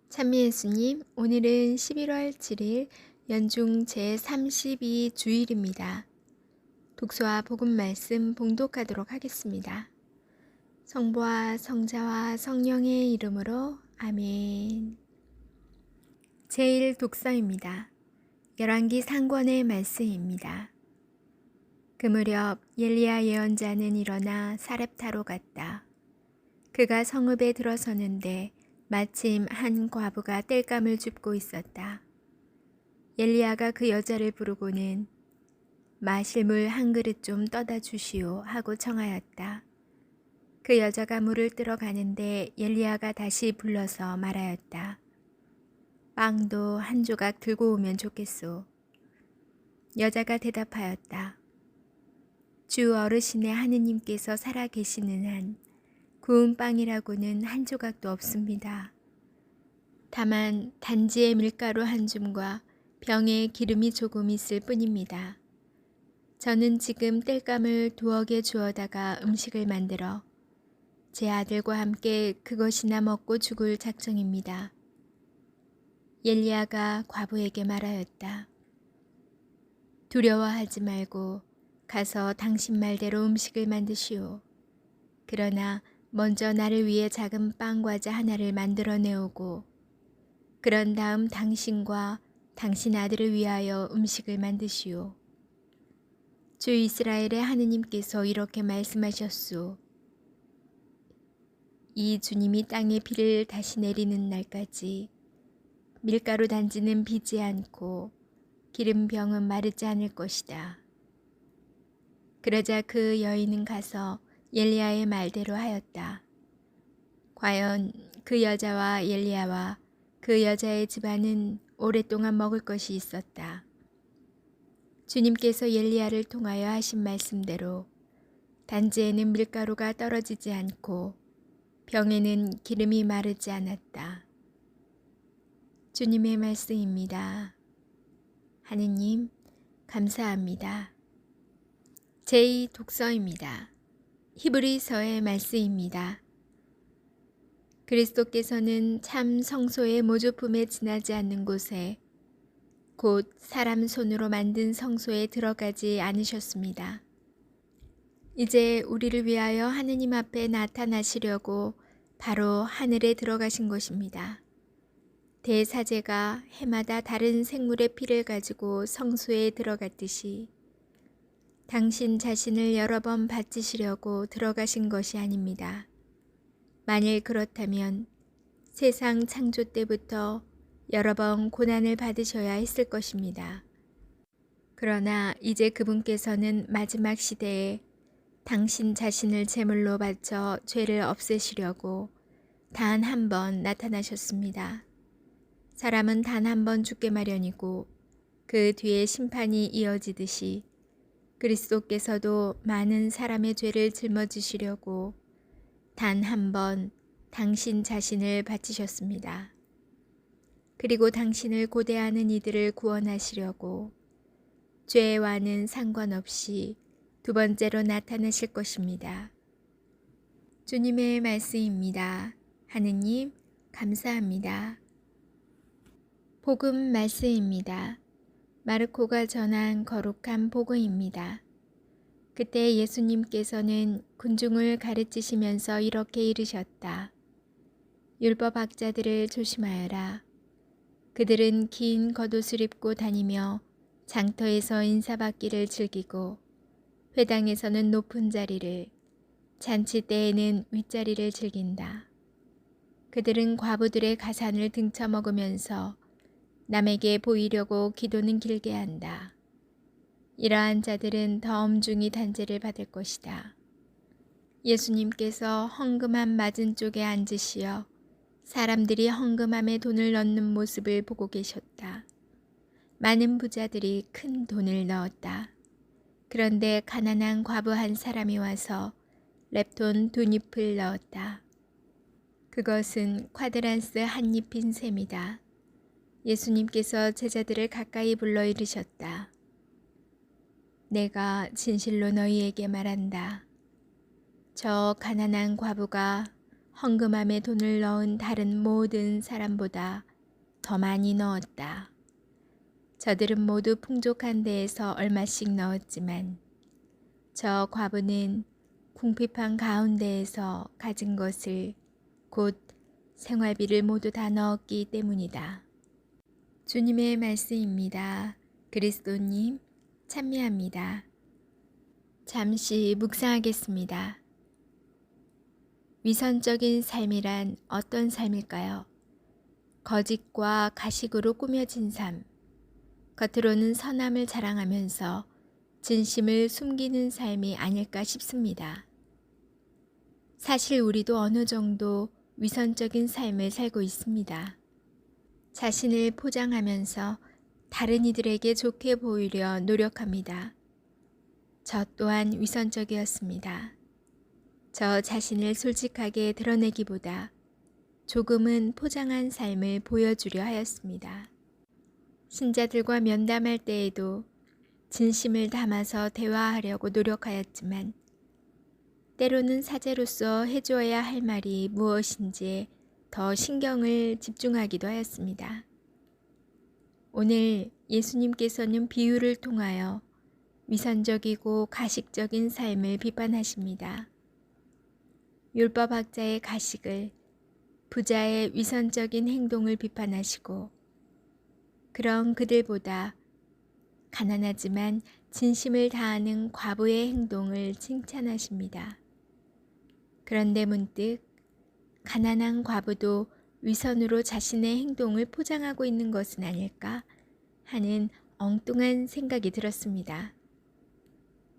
찬미 예수님, 오늘은 11월 7일 연중 제32주일입니다. 독서와 복음 말씀 봉독하도록 하겠습니다. 성부와 성자와 성령의 이름으로 아멘. 제1독서입니다. 열왕기 상권의 말씀입니다. 그 무렵 엘리야 예언자는 일어나 사렙타로 갔다. 그가 성읍에 들어서는데 마침 한 과부가 땔감을 줍고 있었다. 엘리야가 그 여자를 부르고는 마실 물 한 그릇 좀 떠다 주시오 하고 청하였다. 그 여자가 물을 뜨러 가는데 엘리야가 다시 불러서 말하였다. 빵도 한 조각 들고 오면 좋겠소. 여자가 대답하였다. 주 어르신의 하느님께서 살아 계시는 한 구운 빵이라고는 한 조각도 없습니다. 다만 단지의 밀가루 한 줌과 병에 기름이 조금 있을 뿐입니다. 저는 지금 땔감을 2억에 주어다가 음식을 만들어 제 아들과 함께 그것이나 먹고 죽을 작정입니다. 엘리야가 과부에게 말하였다. 두려워하지 말고 가서 당신 말대로 음식을 만드시오. 그러나 먼저 나를 위해 작은 빵 과자 하나를 만들어내오고 그런 다음 당신과 당신 아들을 위하여 음식을 만드시오. 주 이스라엘의 하느님께서 이렇게 말씀하셨소. 이 주님이 땅에 비를 다시 내리는 날까지 밀가루 단지는 비지 않고 기름병은 마르지 않을 것이다. 그러자 그 여인은 가서 엘리야의 말대로 하였다. 과연 그 여자와 엘리야와 그 여자의 집안은 오랫동안 먹을 것이 있었다. 주님께서 엘리야를 통하여 하신 말씀대로 단지에는 밀가루가 떨어지지 않고 병에는 기름이 마르지 않았다. 주님의 말씀입니다. 하느님, 감사합니다. 제2독서입니다. 히브리서의 말씀입니다. 그리스도께서는 참 성소의 모조품에 지나지 않는 곳에 곧 사람 손으로 만든 성소에 들어가지 않으셨습니다. 이제 우리를 위하여 하느님 앞에 나타나시려고 바로 하늘에 들어가신 것입니다. 대사제가 해마다 다른 생물의 피를 가지고 성소에 들어갔듯이 당신 자신을 여러 번 바치시려고 들어가신 것이 아닙니다. 만일 그렇다면 세상 창조 때부터 여러 번 고난을 받으셔야 했을 것입니다. 그러나 이제 그분께서는 마지막 시대에 당신 자신을 제물로 바쳐 죄를 없애시려고 단 한 번 나타나셨습니다. 사람은 단 한 번 죽게 마련이고 그 뒤에 심판이 이어지듯이 그리스도께서도 많은 사람의 죄를 짊어지시려고 단 한 번 당신 자신을 바치셨습니다. 그리고 당신을 고대하는 이들을 구원하시려고 죄와는 상관없이 2번째로 나타나실 것입니다. 주님의 말씀입니다. 하느님, 감사합니다. 복음 말씀입니다. 마르코가 전한 거룩한 복음입니다. 그때 예수님께서는 군중을 가르치시면서 이렇게 이르셨다. 율법학자들을 조심하여라. 그들은 긴 겉옷을 입고 다니며 장터에서 인사받기를 즐기고 회당에서는 높은 자리를, 잔치 때에는 윗자리를 즐긴다. 그들은 과부들의 가산을 등쳐먹으면서 남에게 보이려고 기도는 길게 한다. 이러한 자들은 더 엄중히 단죄를 받을 것이다. 예수님께서 헝금한 맞은쪽에 앉으시어 사람들이 헝금함에 돈을 넣는 모습을 보고 계셨다. 많은 부자들이 큰 돈을 넣었다. 그런데 가난한 과부 한 사람이 와서 렙돈 2잎을 넣었다. 그것은 쿼드란스 한 잎인 셈이다. 예수님께서 제자들을 가까이 불러 이르셨다. 내가 진실로 너희에게 말한다. 저 가난한 과부가 헌금함에 돈을 넣은 다른 모든 사람보다 더 많이 넣었다. 저들은 모두 풍족한 데에서 얼마씩 넣었지만 저 과부는 궁핍한 가운데에서 가진 것을 곧 생활비를 모두 다 넣었기 때문이다. 주님의 말씀입니다. 그리스도님 찬미합니다. 잠시 묵상하겠습니다. 위선적인 삶이란 어떤 삶일까요? 거짓과 가식으로 꾸며진 삶, 겉으로는 선함을 자랑하면서 진심을 숨기는 삶이 아닐까 싶습니다. 사실 우리도 어느 정도 위선적인 삶을 살고 있습니다. 자신을 포장하면서 다른 이들에게 좋게 보이려 노력합니다. 저 또한 위선적이었습니다. 저 자신을 솔직하게 드러내기보다 조금은 포장한 삶을 보여주려 하였습니다. 신자들과 면담할 때에도 진심을 담아서 대화하려고 노력하였지만 때로는 사제로서 해주어야 할 말이 무엇인지에 더 신경을 집중하기도 하였습니다. 오늘 예수님께서는 비유를 통하여 위선적이고 가식적인 삶을 비판하십니다. 율법학자의 가식을, 부자의 위선적인 행동을 비판하시고 그런 그들보다 가난하지만 진심을 다하는 과부의 행동을 칭찬하십니다. 그런데 문득 가난한 과부도 위선으로 자신의 행동을 포장하고 있는 것은 아닐까 하는 엉뚱한 생각이 들었습니다.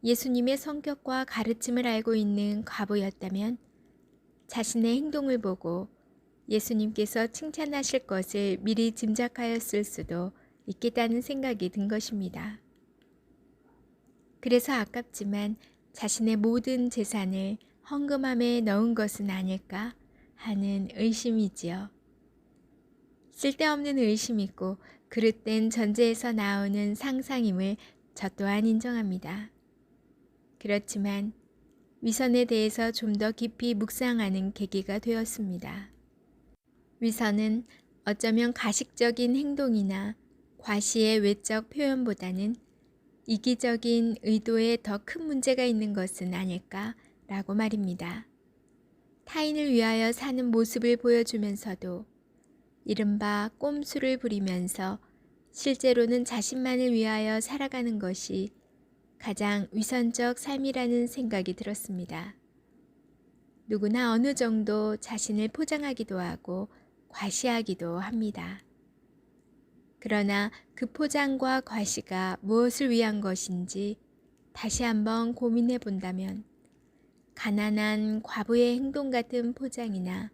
예수님의 성격과 가르침을 알고 있는 과부였다면 자신의 행동을 보고 예수님께서 칭찬하실 것을 미리 짐작하였을 수도 있겠다는 생각이 든 것입니다. 그래서 아깝지만 자신의 모든 재산을 헌금함에 넣은 것은 아닐까 하는 의심이지요. 쓸데없는 의심이고 그릇된 전제에서 나오는 상상임을 저 또한 인정합니다. 그렇지만 위선에 대해서 좀 더 깊이 묵상하는 계기가 되었습니다. 위선은 어쩌면 가식적인 행동이나 과시의 외적 표현보다는 이기적인 의도에 더 큰 문제가 있는 것은 아닐까라고 말입니다. 타인을 위하여 사는 모습을 보여주면서도 이른바 꼼수를 부리면서 실제로는 자신만을 위하여 살아가는 것이 가장 위선적 삶이라는 생각이 들었습니다. 누구나 어느 정도 자신을 포장하기도 하고 과시하기도 합니다. 그러나 그 포장과 과시가 무엇을 위한 것인지 다시 한번 고민해 본다면 가난한 과부의 행동 같은 포장이나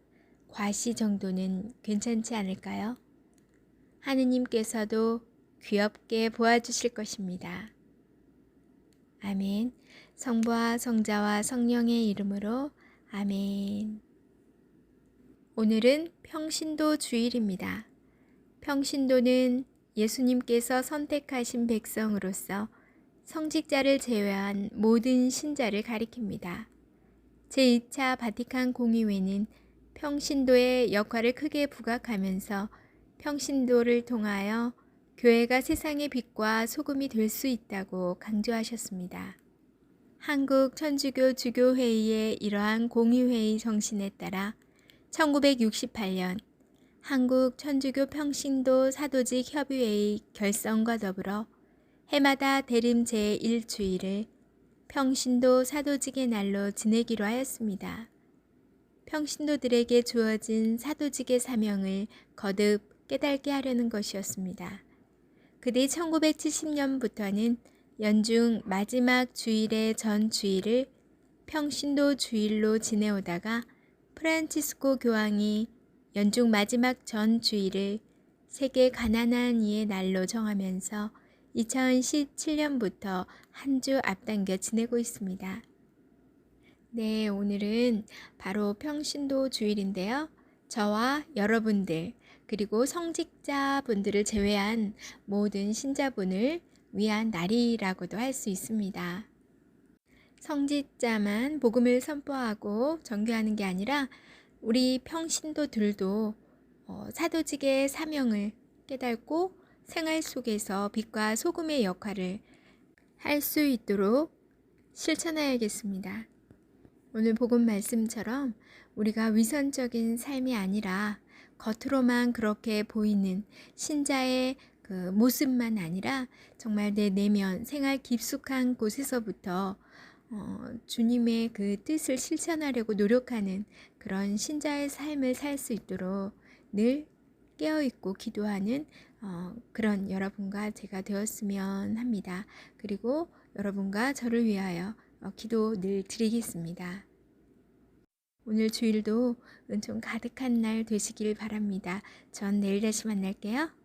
과시 정도는 괜찮지 않을까요? 하느님께서도 귀엽게 보아주실 것입니다. 아멘. 성부와 성자와 성령의 이름으로 아멘. 오늘은 평신도 주일입니다. 평신도는 예수님께서 선택하신 백성으로서 성직자를 제외한 모든 신자를 가리킵니다. 제2차 바티칸 공의회는 평신도의 역할을 크게 부각하면서 평신도를 통하여 교회가 세상의 빛과 소금이 될 수 있다고 강조하셨습니다. 한국 천주교 주교회의의 이러한 공의회의 정신에 따라 1968년 한국 천주교 평신도 사도직 협의회의 결성과 더불어 해마다 대림 제1주일을 평신도 사도직의 날로 지내기로 하였습니다. 평신도들에게 주어진 사도직의 사명을 거듭 깨닫게 하려는 것이었습니다. 그뒤 1970년부터는 연중 마지막 주일의 전 주일을 평신도 주일로 지내오다가 프란치스코 교황이 연중 마지막 전 주일을 세계 가난한 이의 날로 정하면서 2017년부터 한 주 앞당겨 지내고 있습니다. 네, 오늘은 바로 평신도 주일인데요. 저와 여러분들 그리고 성직자분들을 제외한 모든 신자분을 위한 날이라고도 할 수 있습니다. 성직자만 복음을 선포하고 전교하는 게 아니라 우리 평신도들도 사도직의 사명을 깨닫고 생활 속에서 빛과 소금의 역할을 할 수 있도록 실천해야겠습니다. 오늘 복음 말씀처럼 우리가 위선적인 삶이 아니라 겉으로만 그렇게 보이는 신자의 그 모습만 아니라 정말 내 내면 생활 깊숙한 곳에서부터 주님의 그 뜻을 실천하려고 노력하는 그런 신자의 삶을 살 수 있도록 늘 깨어있고 기도하는 그런 여러분과 제가 되었으면 합니다. 그리고 여러분과 저를 위하여 기도 늘 드리겠습니다. 오늘 주일도 은총 가득한 날 되시길 바랍니다. 전 내일 다시 만날게요.